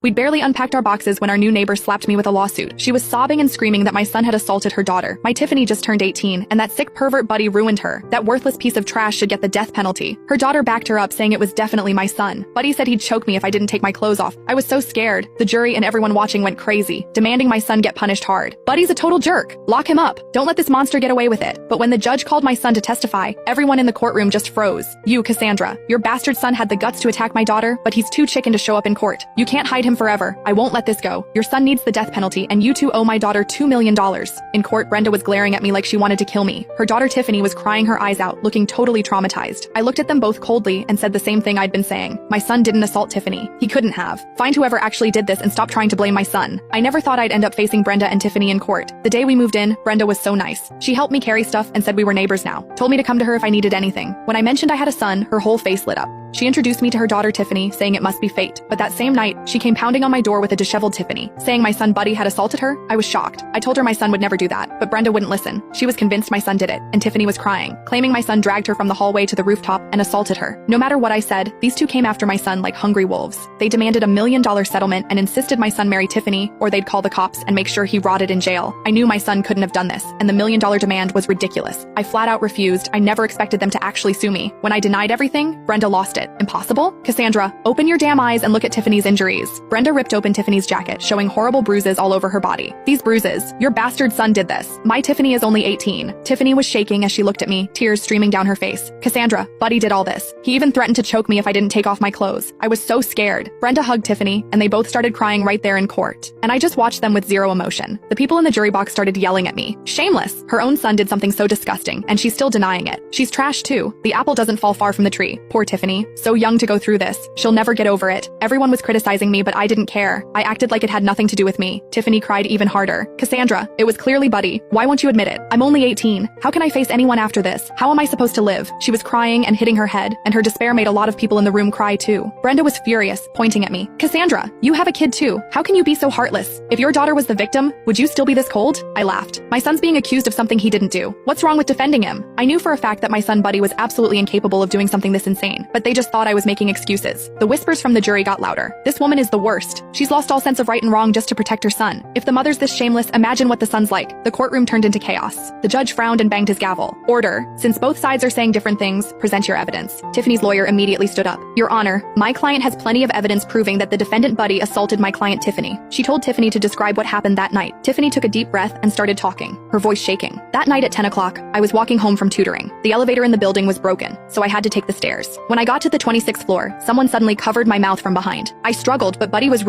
We'd barely unpacked our boxes when our new neighbor slapped me with a lawsuit. She was sobbing and screaming that my son had assaulted her daughter. My Tiffany just turned 18, and that sick pervert Buddy ruined her. That worthless piece of trash should get the death penalty. Her daughter backed her up, saying it was definitely my son. Buddy said he'd choke me if I didn't take my clothes off. I was so scared. The jury and everyone watching went crazy, demanding my son get punished hard. Buddy's a total jerk. Lock him up. Don't let this monster get away with it. But when the judge called my son to testify, everyone in the courtroom just froze. You, Cassandra, your bastard son had the guts to attack my daughter, but he's too chicken to show up in court. You can't hide him forever. I won't let this go. Your son needs the death penalty, and you two owe my daughter $2 million. In court, Brenda was glaring at me like she wanted to kill me. Her daughter Tiffany was crying her eyes out, looking totally traumatized. I looked at them both coldly and said the same thing I'd been saying. My son didn't assault Tiffany. He couldn't have. Find whoever actually did this and stop trying to blame my son. I never thought I'd end up facing Brenda and Tiffany in court. The day we moved in, Brenda was so nice. She helped me carry stuff and said we were neighbors now. Told me to come to her if I needed anything. When I mentioned I had a son, her whole face lit up. She introduced me to her daughter Tiffany, saying it must be fate. But that same night, she came pounding on my door with a disheveled Tiffany, saying my son Buddy had assaulted her. I was shocked. I told her my son would never do that, but Brenda wouldn't listen. She was convinced my son did it, and Tiffany was crying, claiming my son dragged her from the hallway to the rooftop and assaulted her. No matter what I said, these two came after my son like hungry wolves. They demanded $1 million settlement and insisted my son marry Tiffany, or they'd call the cops and make sure he rotted in jail. I knew my son couldn't have done this, and the $1 million demand was ridiculous. I flat out refused. I never expected them to actually sue me. When I denied everything, Brenda lost it. Impossible? Cassandra, open your damn eyes and look at Tiffany's injuries. Brenda ripped open Tiffany's jacket, showing horrible bruises all over her body. These bruises, your bastard son did this. My Tiffany is only 18. Tiffany was shaking as she looked at me, tears streaming down her face. Cassandra, Buddy did all this. He even threatened to choke me if I didn't take off my clothes. I was so scared. Brenda hugged Tiffany, and they both started crying right there in court. And I just watched them with zero emotion. The people in the jury box started yelling at me. Shameless. Her own son did something so disgusting, and she's still denying it. She's trash too. The apple doesn't fall far from the tree. Poor Tiffany. So young to go through this. She'll never get over it. Everyone was criticizing me, but I didn't care. I acted like it had nothing to do with me. Tiffany cried even harder. Cassandra, it was clearly Buddy. Why won't you admit it? I'm only 18. How can I face anyone after this? How am I supposed to live? She was crying and hitting her head, and her despair made a lot of people in the room cry too. Brenda was furious, pointing at me. Cassandra, you have a kid too. How can you be so heartless? If your daughter was the victim, would you still be this cold? I laughed. My son's being accused of something he didn't do. What's wrong with defending him? I knew for a fact that my son Buddy was absolutely incapable of doing something this insane, but they just thought I was making excuses. The whispers from the jury got louder. This woman is the worst. She's lost all sense of right and wrong just to protect her son. If the mother's this shameless, imagine what the son's like. The courtroom turned into chaos. The judge frowned and banged his gavel. Order. Since both sides are saying different things, present your evidence. Tiffany's lawyer immediately stood up. Your Honor, my client has plenty of evidence proving that the defendant Buddy assaulted my client Tiffany. She told Tiffany to describe what happened that night. Tiffany took a deep breath and started talking, her voice shaking. That night at 10 o'clock, I was walking home from tutoring. The elevator in the building was broken, so I had to take the stairs. When I got to the 26th floor, someone suddenly covered my mouth from behind. I struggled, but Buddy was